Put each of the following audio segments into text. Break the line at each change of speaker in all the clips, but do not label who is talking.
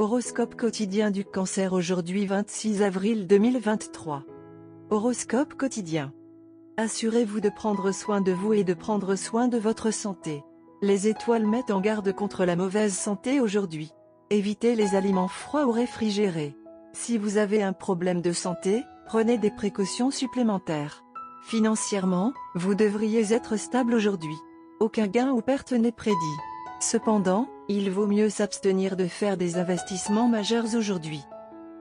Horoscope quotidien du Cancer aujourd'hui 26 avril 2023. Horoscope quotidien. Assurez-vous de prendre soin de vous et de prendre soin de votre santé. Les étoiles mettent en garde contre la mauvaise santé aujourd'hui. Évitez les aliments froids ou réfrigérés. Si vous avez un problème de santé, prenez des précautions supplémentaires. Financièrement, vous devriez être stable aujourd'hui. Aucun gain ou perte n'est prédit. Cependant, il vaut mieux s'abstenir de faire des investissements majeurs aujourd'hui.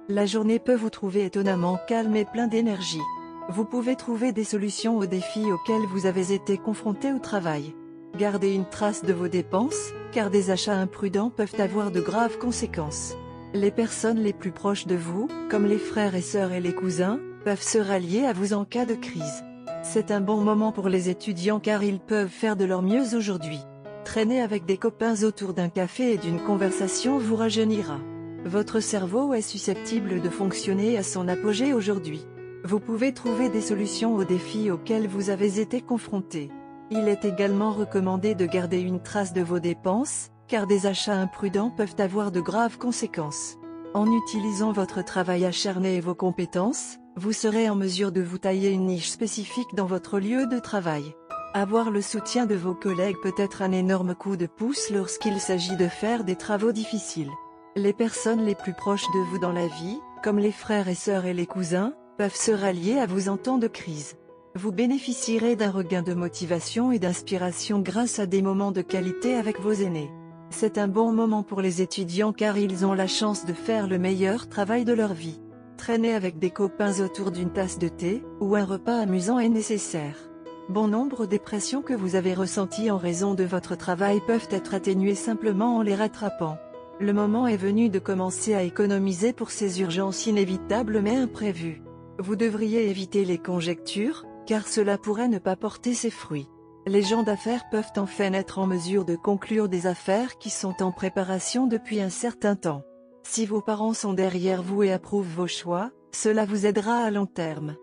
La journée peut vous trouver étonnamment calme et plein d'énergie. Vous pouvez trouver des solutions aux défis auxquels vous avez été confrontés au travail. Gardez une trace de vos dépenses, car des achats imprudents peuvent avoir de graves conséquences. Les personnes les plus proches de vous, comme les frères et sœurs et les cousins, peuvent se rallier à vous en cas de crise. C'est un bon moment pour les étudiants car ils peuvent faire de leur mieux aujourd'hui. Traîner avec des copains autour d'un café et d'une conversation vous rajeunira. Votre cerveau est susceptible de fonctionner à son apogée aujourd'hui. Vous pouvez trouver des solutions aux défis auxquels vous avez été confrontés. Il est également recommandé de garder une trace de vos dépenses, car des achats imprudents peuvent avoir de graves conséquences. En utilisant votre travail acharné et vos compétences, vous serez en mesure de vous tailler une niche spécifique dans votre lieu de travail. Avoir le soutien de vos collègues peut être un énorme coup de pouce lorsqu'il s'agit de faire des travaux difficiles. Les personnes les plus proches de vous dans la vie, comme les frères et sœurs et les cousins, peuvent se rallier à vous en temps de crise. Vous bénéficierez d'un regain de motivation et d'inspiration grâce à des moments de qualité avec vos aînés. C'est un bon moment pour les étudiants car ils ont la chance de faire le meilleur travail de leur vie. Traîner avec des copains autour d'une tasse de thé, ou un repas amusant est nécessaire. Bon nombre des pressions que vous avez ressenties en raison de votre travail peuvent être atténuées simplement en les rattrapant. Le moment est venu de commencer à économiser pour ces urgences inévitables mais imprévues. Vous devriez éviter les conjectures, car cela pourrait ne pas porter ses fruits. Les gens d'affaires peuvent enfin être en mesure de conclure des affaires qui sont en préparation depuis un certain temps. Si vos parents sont derrière vous et approuvent vos choix, cela vous aidera à long terme.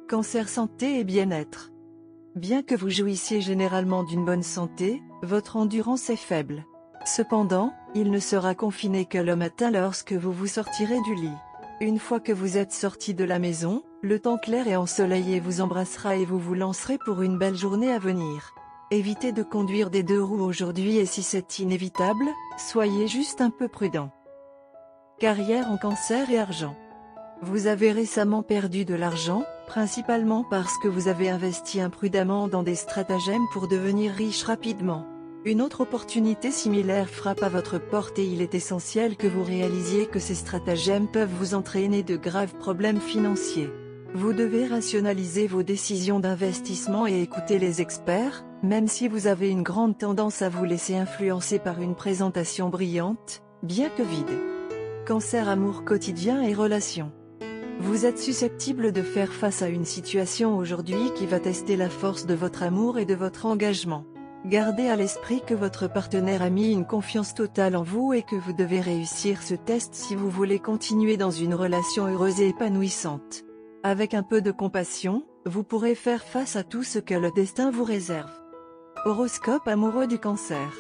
Cancer santé et bien-être. Bien que vous jouissiez généralement d'une bonne santé, votre endurance est faible. Cependant, il ne sera confiné que le matin lorsque vous vous sortirez du lit. Une fois que vous êtes sorti de la maison, le temps clair et ensoleillé vous embrassera et vous vous lancerez pour une belle journée à venir. Évitez de conduire des deux roues aujourd'hui et si c'est inévitable, soyez juste un peu prudent. Carrière en cancer et argent. Vous avez récemment perdu de l'argent, principalement parce que vous avez investi imprudemment dans des stratagèmes pour devenir riche rapidement. Une autre opportunité similaire frappe à votre porte et il est essentiel que vous réalisiez que ces stratagèmes peuvent vous entraîner de graves problèmes financiers. Vous devez rationaliser vos décisions d'investissement et écouter les experts, même si vous avez une grande tendance à vous laisser influencer par une présentation brillante, bien que vide. Cancer amour quotidien et relations. Vous êtes susceptible de faire face à une situation aujourd'hui qui va tester la force de votre amour et de votre engagement. Gardez à l'esprit que votre partenaire a mis une confiance totale en vous et que vous devez réussir ce test si vous voulez continuer dans une relation heureuse et épanouissante. Avec un peu de compassion, vous pourrez faire face à tout ce que le destin vous réserve. Horoscope amoureux du Cancer.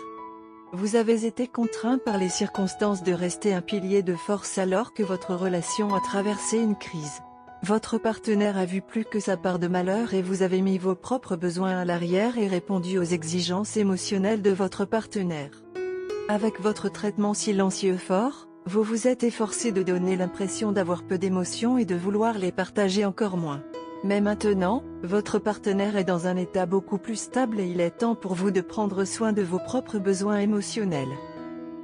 Vous avez été contraint par les circonstances de rester un pilier de force alors que votre relation a traversé une crise. Votre partenaire a vu plus que sa part de malheur et vous avez mis vos propres besoins à l'arrière et répondu aux exigences émotionnelles de votre partenaire. Avec votre traitement silencieux fort, vous vous êtes efforcé de donner l'impression d'avoir peu d'émotions et de vouloir les partager encore moins. Mais maintenant, votre partenaire est dans un état beaucoup plus stable et il est temps pour vous de prendre soin de vos propres besoins émotionnels.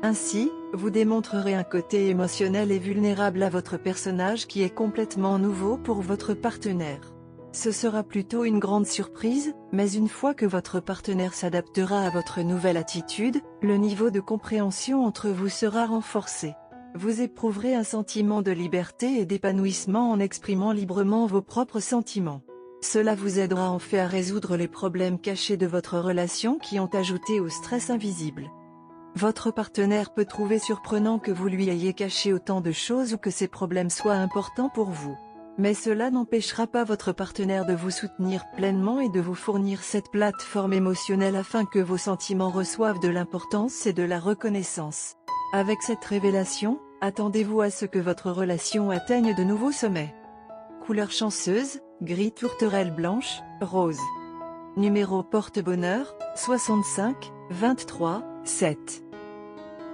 Ainsi, vous démontrerez un côté émotionnel et vulnérable à votre personnage qui est complètement nouveau pour votre partenaire. Ce sera plutôt une grande surprise, mais une fois que votre partenaire s'adaptera à votre nouvelle attitude, le niveau de compréhension entre vous sera renforcé. Vous éprouverez un sentiment de liberté et d'épanouissement en exprimant librement vos propres sentiments. Cela vous aidera en fait à résoudre les problèmes cachés de votre relation qui ont ajouté au stress invisible. Votre partenaire peut trouver surprenant que vous lui ayez caché autant de choses ou que ces problèmes soient importants pour vous. Mais cela n'empêchera pas votre partenaire de vous soutenir pleinement et de vous fournir cette plateforme émotionnelle afin que vos sentiments reçoivent de l'importance et de la reconnaissance. Avec cette révélation, Attendez-vous à ce que votre relation atteigne de nouveaux sommets. Couleur chanceuse, gris tourterelle blanche, rose. Numéro porte-bonheur, 65, 23, 7.